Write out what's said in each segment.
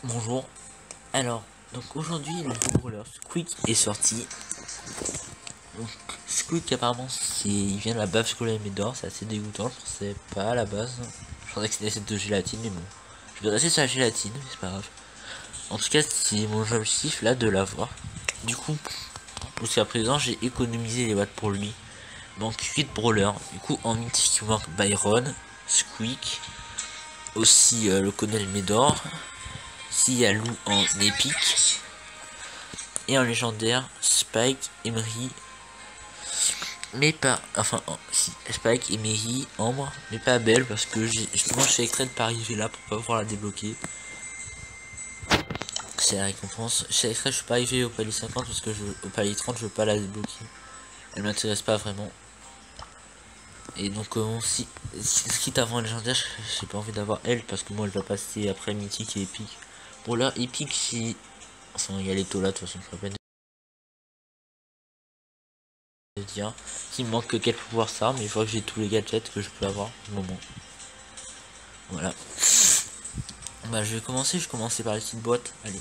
Bonjour. Alors, donc aujourd'hui le nouveau brawler Squeak est sorti. Donc Squeak apparemment il vient de la baffe scolaire d'or, c'est assez dégoûtant, je pensais pas à la base. Je pensais que c'était cette de gélatine, mais bon. Je vais rester sur la gélatine, mais c'est pas grave. En tout cas, c'est mon objectif là de l'avoir. Du coup, jusqu'à présent j'ai économisé les watts pour lui. Donc 8 brawlers. Du coup en mythique il manque Byron, Squeak, aussi le colonel Médor. S'il y a Lou en épique. Et en légendaire, Spike, Emery, mais pas, enfin, si, Spike, Emery, Ambre, mais pas Belle, parce que justement je fais exprès de pas arriver là pour pas pouvoir la débloquer. C'est la récompense. Je fais exprès, je suis pas arrivé au palier 50 parce que au palier 30 je veux pas la débloquer. Elle m'intéresse pas vraiment. Et donc si quitte avant légendaire, j'ai pas envie d'avoir elle parce que moi elle va passer après mythique et épique. Bon là épique si, enfin il y a les taux là de toute façon je peine de dire qu'il me manque que quelques pouvoirs ça, mais il faut que j'ai tous les gadgets que je peux avoir au moment. Voilà. Bah je vais commencer par les petites boîtes. Allez.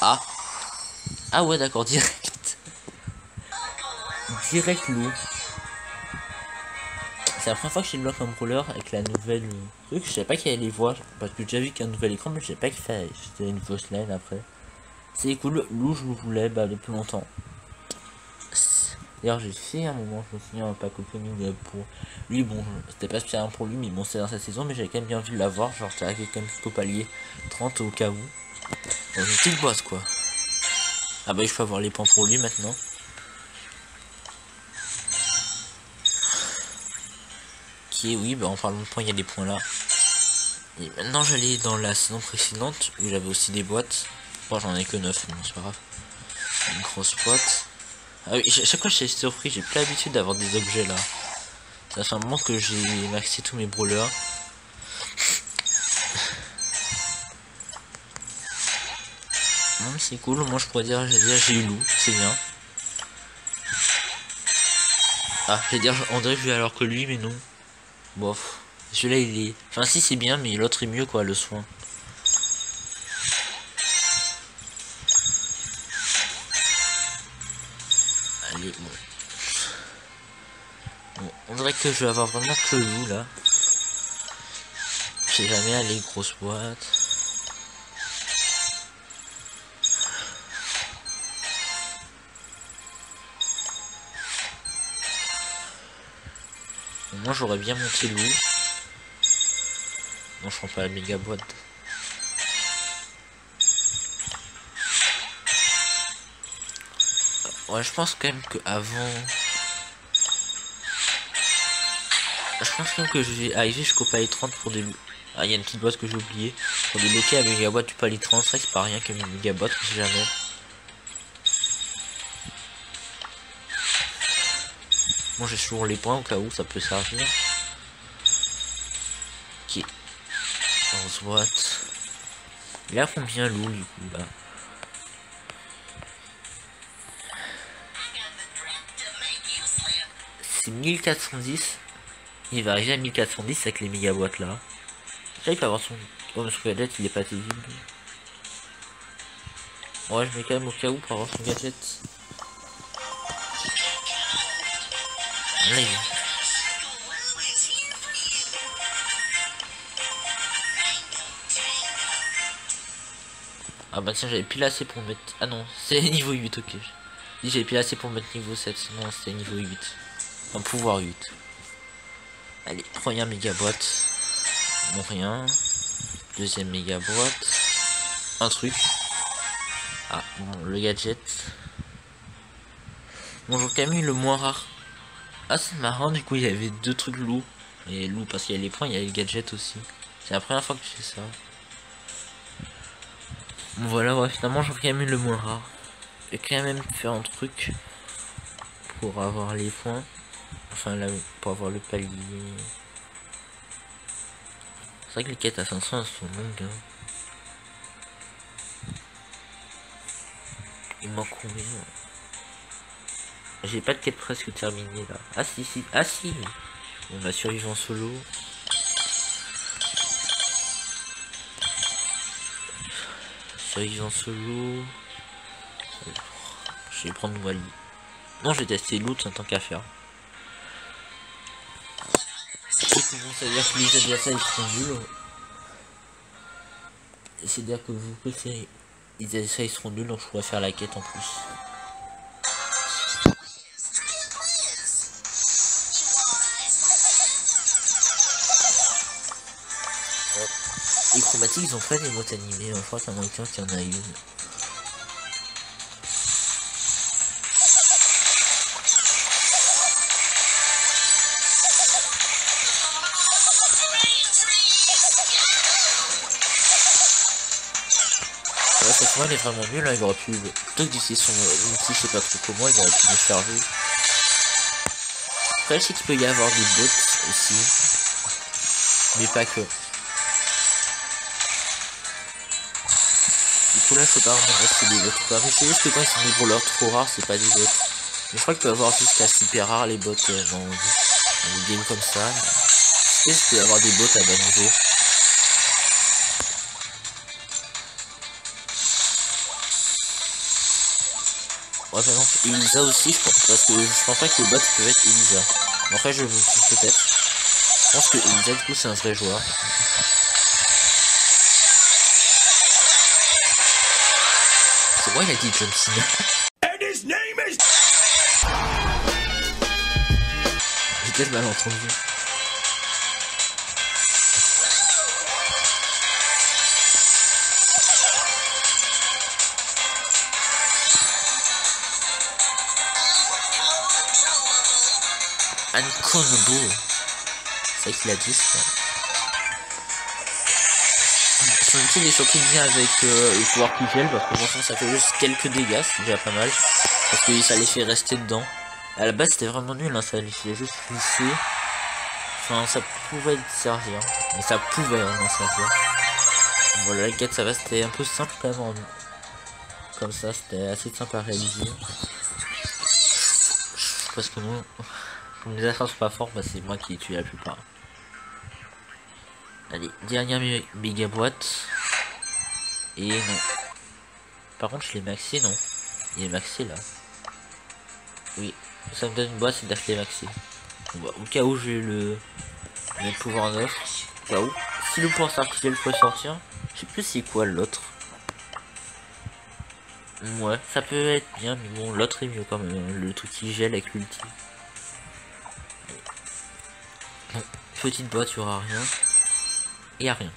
Ah. Ah ouais d'accord, direct. Direct loup. C'est la première fois que je débloque un brawler avec la nouvelle truc. Je savais pas qu'il y avait les voix. Parce que j'ai déjà vu qu'il y a un nouvel écran, mais je savais pas qu'il fallait. C'était une fausse line après. C'est cool. Loup je le voulais depuis longtemps. D'ailleurs j'ai fait un moment, je me souviens, un pack opening pour lui. Bon, c'était pas spécialement pour lui, mais bon, c'est dans sa saison, mais j'avais quand même bien envie de l'avoir. Genre, j'avais quand même jusqu'au palier 30 au cas où. Dans une petite boîte quoi. Ah bah je peux avoir les points pour lui maintenant. Qui est, oui, bah en parlant de points, il y a des points là. Et maintenant j'allais dans la saison précédente où j'avais aussi des boîtes. Bon, j'en ai que 9, mais bon, c'est pas grave. Une grosse boîte. Ah oui, chaque fois je suis surpris, j'ai plus l'habitude d'avoir des objets là. Ça fait un moment que j'ai maxé tous mes brawlers. C'est cool, moi je pourrais dire j'ai eu loup, c'est bien. Ah, j'allais dire on dirait que je vais alors que lui, mais non. Bof. Celui-là il est. Enfin si c'est bien, mais l'autre est mieux quoi, le soin. Allez, bon. Bon, on dirait que je vais avoir vraiment que loup là. Je sais jamais aller, grosse boîte. Bon, moi j'aurais bien monté loup. Non, je prends pas la méga boîte. Ouais, je pense quand même que avant. Je pense quand même que je vais arriver jusqu'au palier 30 pour des loups. Ah, il y a une petite boîte que j'ai oublié. Pour débloquer la méga boîte du palier 30, c'est vrai que c'est pas rien que une méga boîte, on sait jamais. Moi j'ai toujours les points au cas où ça peut servir. Ok. 11 boîtes. Il a combien loup du coup là? C'est 1410. Il va arriver à 1410 avec les méga boîtes là. Là il peut avoir son. Oh mais son gadget il est pas terrible. Ouais je mets quand même au cas où pour avoir son gadget. Là, ah bah tiens j'avais pile assez pour mettre. Ah non c'est niveau 8, ok. J'avais pile assez pour mettre niveau 7, sinon c'était niveau 8. Un pouvoir 8. Allez, première méga boîte. Bon rien. Deuxième méga boîte. Un truc. Ah bon le gadget. Bon j'ai quand même eu le moins rare. Ah c'est marrant du coup il y avait deux trucs loups. Et loup parce qu'il y a les points, il y a les gadgets aussi. C'est la première fois que je fais ça. Bon voilà ouais finalement j'ai quand même eu le moins rare. Je vais quand même faire un truc pour avoir les points. Enfin là pour avoir le palier. C'est vrai que les quêtes à 500 elles sont longues. Hein. Il manque combien? J'ai pas de quête presque terminée là. Ah si si. Ah si. On a survivant solo. Survivant solo. Je vais prendre Wally. Non, je vais tester loot en tant qu'à faire. Ça veut dire que les adversaires ils seront nuls. C'est-à-dire que vous préférez. Les adversaires ils seront nuls, donc je pourrais faire la quête en plus. Les chromatiques ils ont pas des mots animés, je crois qu'il y en a qu'un qui en a une. Ouais, cette fois il est vraiment nul, hein, il aurait pu, plutôt que d'utiliser son outil, je sais pas trop comment, il aurait pu me charger. Après je sais qu'il peut y avoir des bots aussi, mais pas que. Du coup là je peux pas vraiment dire si c'est des bots ou pas, mais c'est juste que quand ils sont des brawlers trop rares c'est pas des bots. Mais je crois qu'il peut y avoir jusqu'à super rare les bots dans des games comme ça. Mais je peux y avoir des bots à bas niveau. Ouais, par exemple, Elisa aussi, je pense, parce que je pense pas que les bots peuvent être Elisa. En fait, je me trompe peut-être. Je pense que Elisa, du coup, c'est un vrai joueur. C'est moi, il a dit John Cena. J'ai peut-être mal entendu. Unconable. C'est vrai qu'il a dit ça. Son outil est surtout bien avec le pouvoir coup gel parce que franchement ça fait juste quelques dégâts, c'est déjà pas mal. Parce que ça les fait rester dedans. À la base c'était vraiment nul, hein, ça les fait juste glisser. Enfin ça pouvait servir. Mais ça pouvait en servir. Voilà la quête ça va, c'était un peu simple quand même. Comme ça c'était assez simple à réaliser. Parce que moi, comme les affaires sont pas forts, bah c'est moi qui ai tué la plupart. Allez, dernière méga boîte. Et non. Par contre, je l'ai maxé, non. Il est maxé là. Oui, ça me donne une boîte, c'est d'acheter maxé. Bon, bah, au cas où j'ai le pouvoir neuf. Au cas où. Si le pouvoir s'artificiel pourrait sortir. Je sais plus c'est quoi l'autre. Ouais, ça peut être bien, mais bon, l'autre est mieux quand même. Le truc qui gèle avec l'ulti. Bon, petite boîte, il n'y aura rien. Et y'a rien.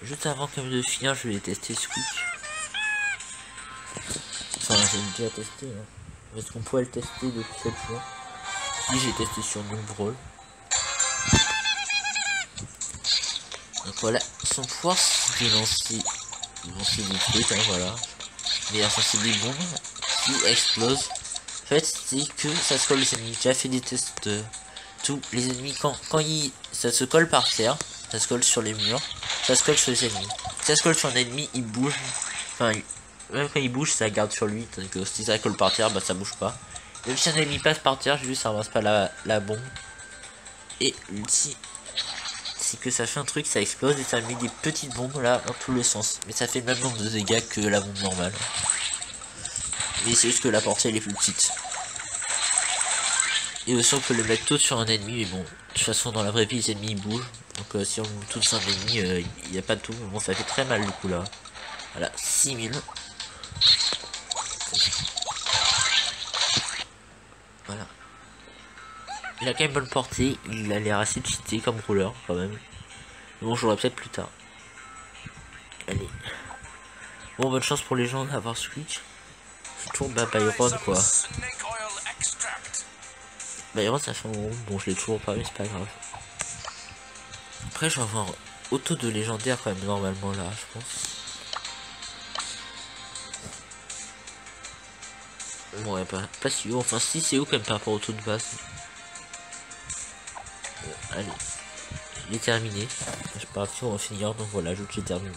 Juste avant comme de finir, je vais tester Squeak. Enfin, j'ai déjà testé. Hein. Est-ce qu'on pourrait le tester depuis 7 jours? Si, j'ai testé sur Doom Brawl. Donc voilà, son pouvoir c'est lancer des trucs, hein, voilà. Mais il a censé des bombes qui explosent. En fait, c'est que ça se colle les ennemis. J'ai fait des tests. Tous les ennemis, quand ça se colle par terre, ça se colle sur les murs, ça se colle sur les ennemis. Si ça se colle sur un ennemi, il bouge. Enfin, même quand il bouge, ça garde sur lui. Tandis que si ça colle par terre, bah ça bouge pas. Même si un ennemi passe par terre, juste ça ramasse pas la bombe. Et l'ulti, c'est que ça fait un truc, ça explose et ça met des petites bombes là dans tous les sens. Mais ça fait le même nombre de dégâts que la bombe normale. Mais c'est juste que la portée elle est plus petite. Et aussi on peut le mettre tout sur un ennemi, mais bon, de toute façon dans la vraie vie les ennemis bougent. Donc si on met tout sur un ennemi, il n'y a pas de tout, mais bon ça fait très mal du coup là. Voilà, 6000. Voilà. Il a quand même bonne portée, il a l'air assez cheaté comme roller quand même. Mais bon j'aurai peut-être plus tard. Allez. Bon bonne chance pour les gens d'avoir Switch. Je tourne Byron quoi. Byron ça fait un moment, bon je l'ai toujours pas mais c'est pas grave. Après je vais avoir auto de légendaire quand même normalement là je pense. Ouais pas si haut, enfin si c'est haut quand même par rapport au taux de base. allez, il est terminé. Je sais pas si on va finir, donc voilà, je j'ai terminé.